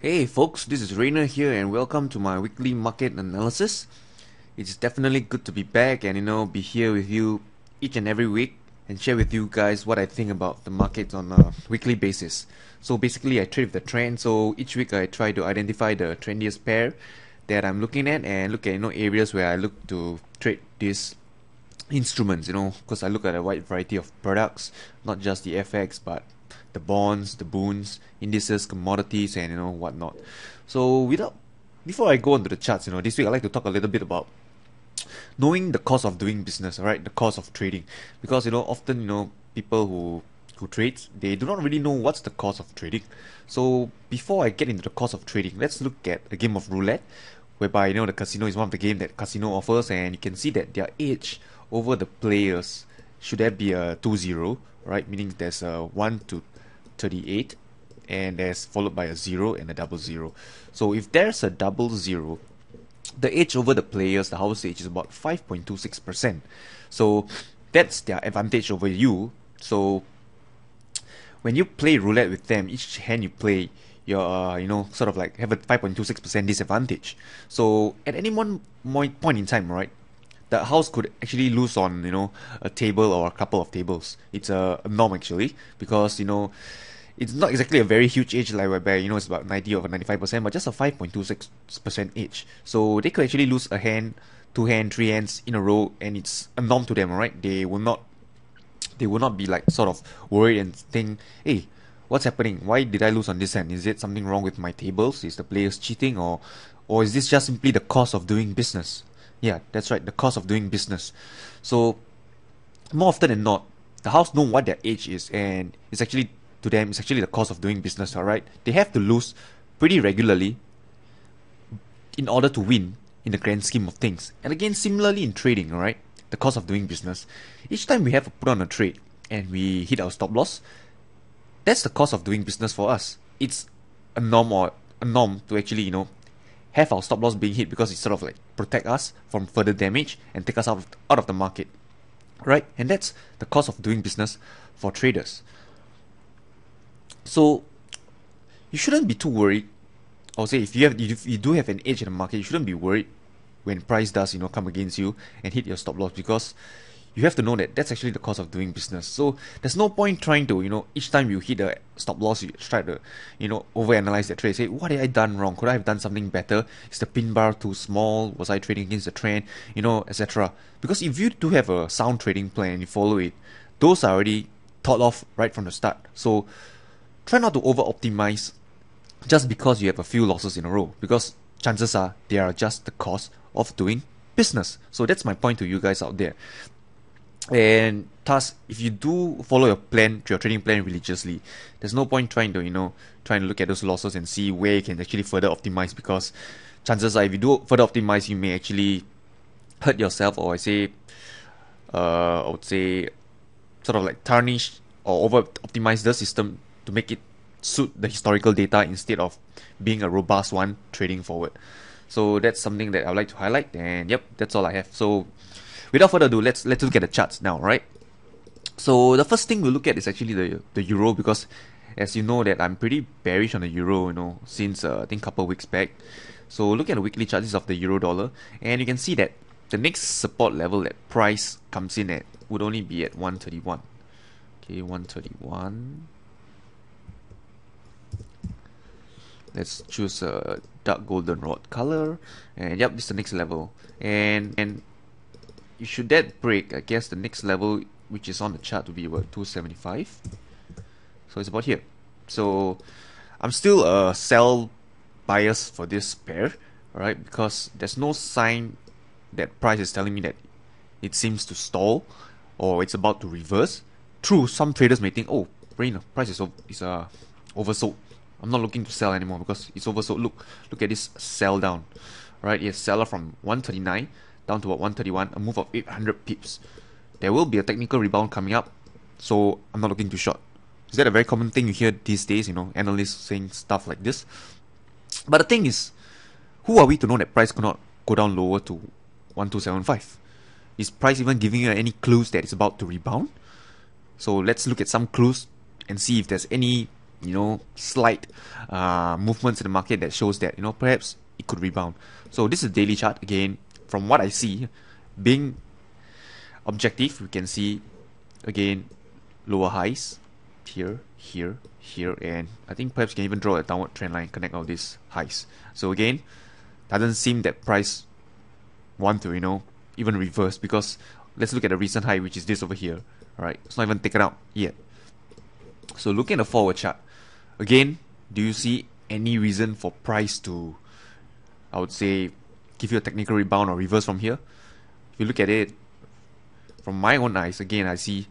Hey folks, this is Rainer here and welcome to my weekly market analysis. It's definitely good to be back and be here with you each and every week and share with you guys what I think about the markets on a weekly basis. So basically I trade with the trend, so each week I try to identify the trendiest pair that I'm looking at and look at areas where I look to trade these instruments, because I look at a wide variety of products, not just the FX but the bonds, the boons, indices, commodities, and whatnot. So before I go on to the charts, this week I like to talk a little bit about knowing the cost of doing business, right? The cost of trading, because often people who trade, they do not really know what's the cost of trading. So before I get into the cost of trading, let's look at a game of roulette, whereby the casino is one of the game that casino offers, and you can see that their edge over the players should that be a 2-0, right? Meaning there's a 1 to 38 and there's followed by a 0 and a 00. So if there's a 00, the edge over the players, the house edge, is about 5.26%. So that's their advantage over you. So when you play roulette with them, each hand you play, you're sort of like have a 5.26% disadvantage. So at any one point in time, right, the house could actually lose on a table or a couple of tables. It's a norm actually, because it's not exactly a very huge edge, like whereby it's about 90 or 95%, but just a 5.26% edge. So they could actually lose a hand, two hand, three hands in a row, and it's a norm to them, right? They will not be like sort of worried and think, hey, what's happening? Why did I lose on this hand? Is it something wrong with my tables? Is the players cheating, or is this just simply the cost of doing business? Yeah, that's right, the cost of doing business. So more often than not, the house know what their edge is, and it's actually, to them, it's actually the cost of doing business. Alright, they have to lose pretty regularly in order to win in the grand scheme of things. And again, similarly in trading, alright, the cost of doing business. Each time we have to put on a trade and we hit our stop loss, that's the cost of doing business for us. It's a norm to actually have our stop loss being hit, because it sort of like protect us from further damage and take us out of the market, right? And that's the cost of doing business for traders. So you shouldn't be too worried. I'll say if you do have an edge in the market, you shouldn't be worried when price does come against you and hit your stop loss, because you have to know that that's actually the cost of doing business. So there's no point trying to each time you hit a stop loss, you try to overanalyze that trade, say, what had I done wrong? Could I have done something better? Is the pin bar too small? Was I trading against the trend? Etc. Because if you do have a sound trading plan and you follow it, those are already thought of right from the start. So try not to over optimize just because you have a few losses in a row, because chances are they are just the cost of doing business. So that's my point to you guys out there. And thus, if you do follow your trading plan religiously, there's no point trying to look at those losses and see where you can actually further optimize, because chances are if you do further optimize, you may actually hurt yourself, or I would say sort of like tarnish or over optimize the system to make it suit the historical data instead of being a robust one trading forward. So that's something that I'd like to highlight, and yep, that's all I have. So without further ado, let's look at the charts now, right? So the first thing we'll look at is actually the euro, because as you know that I'm pretty bearish on the euro, since I think a couple of weeks back. So look at the weekly chart. This is of the euro dollar, and you can see that the next support level that price comes in at would only be at 131. Okay, 131. Let's choose a dark golden rod color, and yep, this is the next level. And should that break, I guess the next level which is on the chart will be about 275. So it's about here. So I'm still a sell bias for this pair, alright, because there's no sign that price is telling me that it seems to stall or it's about to reverse. True, some traders may think, oh, price is oversold. I'm not looking to sell anymore because it's oversold. Look at this sell down, right? It's seller from 139 down to about 131, a move of 800 pips. There will be a technical rebound coming up, so I'm not looking to short. Is that a very common thing you hear these days, analysts saying stuff like this? But the thing is, who are we to know that price cannot go down lower to 1275? Is price even giving you any clues that it's about to rebound? So let's look at some clues and see if there's any slight movements in the market that shows that perhaps it could rebound. So this is a daily chart. Again, from what I see, being objective, we can see again lower highs here, and I think perhaps you can even draw a downward trend line, connect all these highs. So again, doesn't seem that price want to even reverse, because let's look at the recent high, which is this over here. Alright, it's not even taken out yet. So looking at the forward chart, again, do you see any reason for price to, I would say, give you a technical rebound or reverse from here? If you look at it from my own eyes, again, I see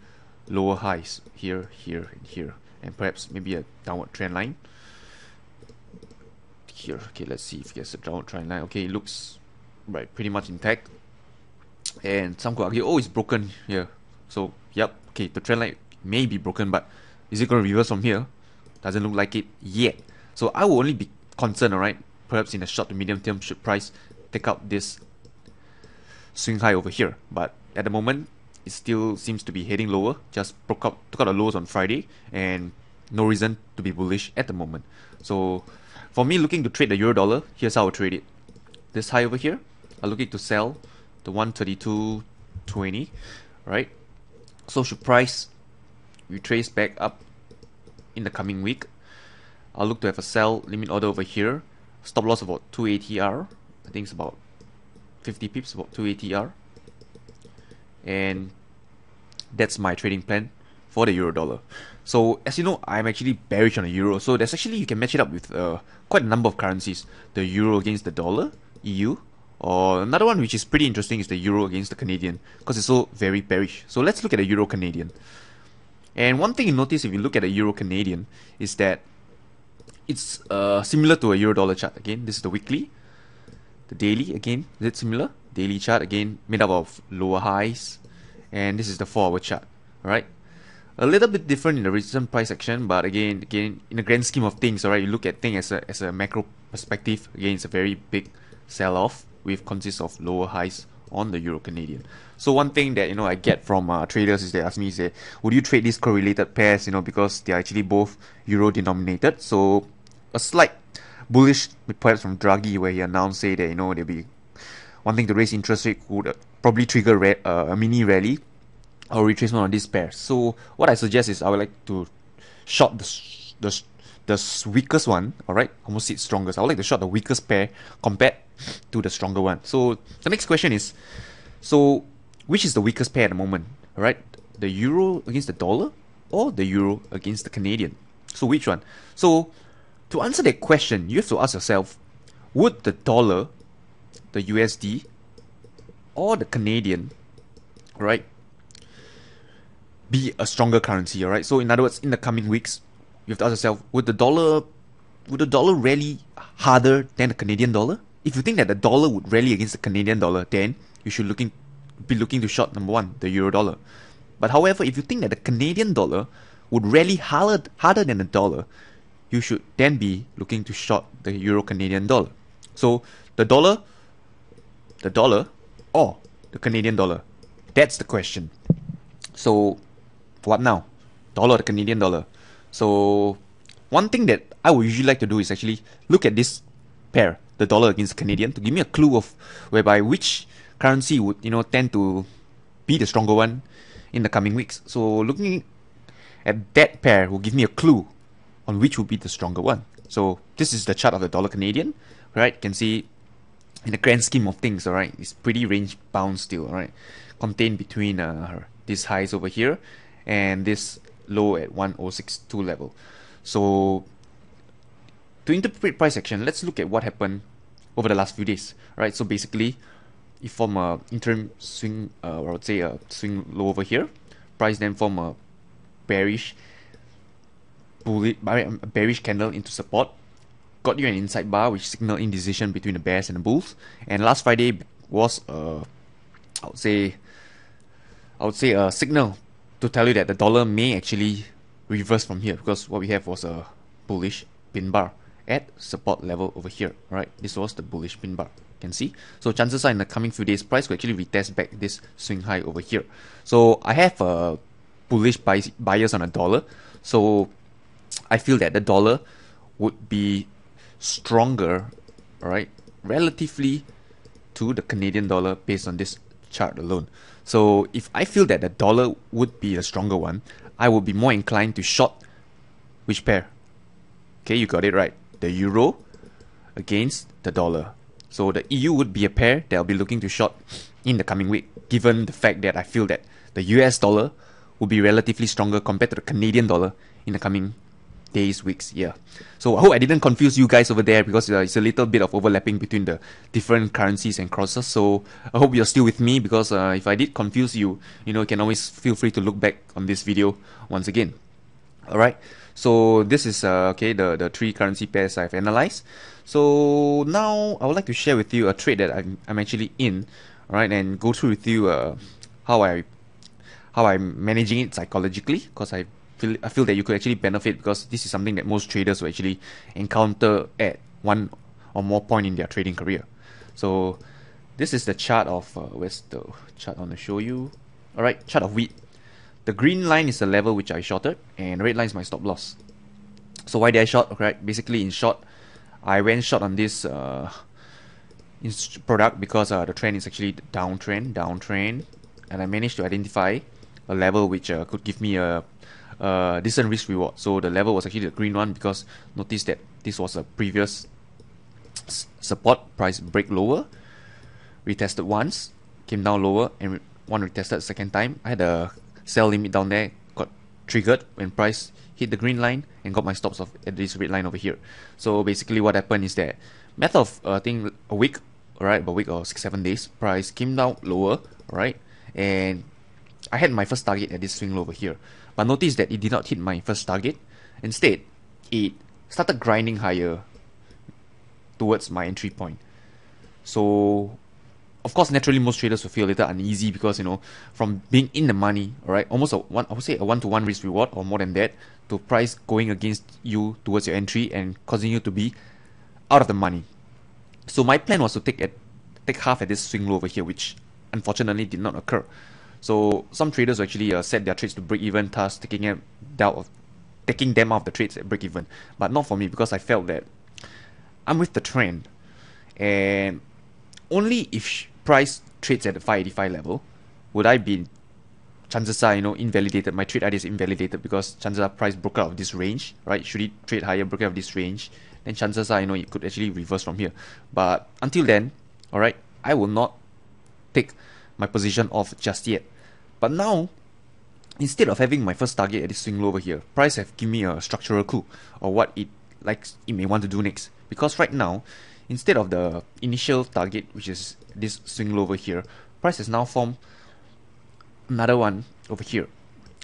lower highs here, and here, and perhaps maybe a downward trend line here. Okay, let's see if there's a downward trend line. Okay, it looks right, pretty much intact. And some could argue, oh, it's broken here. So, yep, okay, the trend line may be broken, but is it going to reverse from here? Doesn't look like it yet. So I will only be concerned, alright, perhaps in the short to medium term, should price take out this swing high over here. But at the moment, it still seems to be heading lower. Just took out the lows on Friday, and no reason to be bullish at the moment. So for me, looking to trade the euro dollar, here's how I trade it. This high over here, I'm looking to sell the 132.20, right? So should price retrace back up in the coming week, I'll look to have a sell limit order over here. Stop loss about 280R. I think it's about 50 pips, about 280R. And that's my trading plan for the euro dollar. So as you know, I'm actually bearish on the euro. So there's actually, you can match it up with quite a number of currencies. The euro against the dollar, EU. Or another one which is pretty interesting is the euro against the Canadian, because it's so very bearish. So let's look at the euro Canadian. And one thing you notice if you look at the euro Canadian is that it's similar to a euro dollar chart. Again, this is the weekly. The daily, again, is it similar? Daily chart, again, made up of lower highs. And this is the 4-hour chart, right? A little bit different in the recent price action, but again, in the grand scheme of things, alright, you look at things as a macro perspective. Again, it's a very big sell-off, which consists of lower highs on the euro Canadian. So one thing that I get from traders is they ask me, say, would you trade these correlated pairs? Because they are actually both euro denominated. So a slight bullish, perhaps from Draghi, where he announced, say that they'll be wanting to raise interest rate, would probably trigger a mini rally or retracement on these pairs. So what I suggest is I would like to short the weakest one, alright, almost its strongest. I would like to short the weakest pair compared to the stronger one. So the next question is, so which is the weakest pair at the moment, alright? The euro against the dollar or the euro against the Canadian? So which one? So to answer that question, you have to ask yourself, would the dollar, the USD, or the Canadian, right, be a stronger currency, alright? So in other words, in the coming weeks, you have to ask yourself, would the dollar rally harder than the Canadian dollar? If you think that the dollar would rally against the Canadian dollar, then you should be looking to short number one, the euro dollar. But however, if you think that the Canadian dollar would rally harder than the dollar, you should then be looking to short the euro Canadian dollar. So the dollar or the Canadian dollar? That's the question. So what now? Dollar or the Canadian dollar? So one thing that I would usually like to do is actually look at this pair, the dollar against the Canadian, to give me a clue of whereby which currency would tend to be the stronger one in the coming weeks. So looking at that pair will give me a clue on which would be the stronger one. So this is the chart of the dollar Canadian, right? You can see in the grand scheme of things, alright, it's pretty range bound still, alright, contained between these highs over here and this low at 1062 level. So to interpret price action, let's look at what happened over the last few days, right? So basically, it formed a interim swing, or I would say a swing low over here. Price then formed a bearish candle into support. Got you an inside bar which signaled indecision between the bears and the bulls. And last Friday was I would say a signal to tell you that the dollar may actually reverse from here, because what we have was a bullish pin bar at support level over here, right? This was the bullish pin bar, you can see. So chances are in the coming few days, price will actually retest back this swing high over here. So I have bullish bias on a dollar, so I feel that the dollar would be stronger, alright, relatively to the Canadian dollar based on this chart alone. So if I feel that the dollar would be a stronger one, I would be more inclined to short which pair? Okay, you got it right. The euro against the dollar. So the EU would be a pair that I'll be looking to short in the coming week, given the fact that I feel that the US dollar will be relatively stronger compared to the Canadian dollar in the coming days, weeks, yeah. So I hope I didn't confuse you guys over there, because it's a little bit of overlapping between the different currencies and crosses. So I hope you're still with me, because if I did confuse you, you can always feel free to look back on this video once again. Alright, so this is okay, the three currency pairs I've analyzed. So now I would like to share with you a trade that I'm actually in, alright, and go through with you how I'm managing it psychologically, because I feel that you could actually benefit, because this is something that most traders will actually encounter at one or more point in their trading career. So this is the chart of where's the chart I want to show you? Alright, chart of wheat. The green line is the level which I shorted, and the red line is my stop loss. So why did I short? Okay, basically in short, I went short on this product because the trend is actually downtrend, and I managed to identify a level which could give me a decent risk reward. So the level was actually the green one, because notice that this was a previous support, price break lower, retested once, came down lower, and one retested second time. I had a sell limit down there, got triggered when price hit the green line, and got my stops off at this red line over here. So basically what happened is that matter of I think a week, alright, about a week or 6-7 days, price came down lower, alright, and I had my first target at this swing low over here. But notice that it did not hit my first target. Instead, it started grinding higher towards my entry point. So of course, naturally, most traders will feel a little uneasy, because from being in the money, alright, almost I would say a 1-to-1 risk reward or more than that, to price going against you towards your entry and causing you to be out of the money. So my plan was to take half at this swing low over here, which unfortunately did not occur. So some traders actually set their trades to break even, thus taking them out of the trades at break even. But not for me, because I felt that I'm with the trend, and only if price trades at the 585 level would I be, chances are, invalidated. My trade idea is invalidated, because chances are price broke out of this range, right? Should it trade higher, broke out of this range, then chances are, it could actually reverse from here. But until then, alright, I will not take my position off just yet. But now, instead of having my first target at this swing low over here, price have given me a structural clue, or what it may want to do next. Because right now, instead of the initial target, which is this swing low over here, price has now formed another one over here.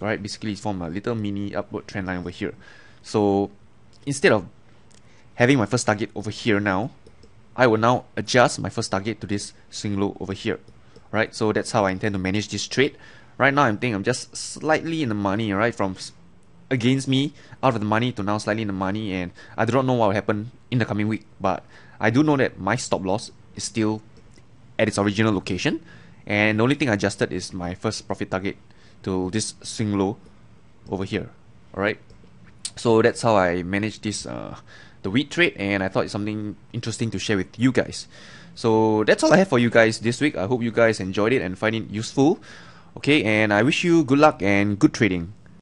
Alright, basically it's formed a little mini upward trend line over here. So instead of having my first target over here now, I will now adjust my first target to this swing low over here. Right, so that's how I intend to manage this trade. Right now I'm just slightly in the money, right, from against me, out of the money to now slightly in the money, and I do not know what will happen in the coming week, but I do know that my stop loss is still at its original location, and the only thing I adjusted is my first profit target to this swing low over here. Alright, so that's how I manage this the wheat trade, and I thought it's something interesting to share with you guys. So that's all I have for you guys this week. I hope you guys enjoyed it and find it useful. Okay, and I wish you good luck and good trading.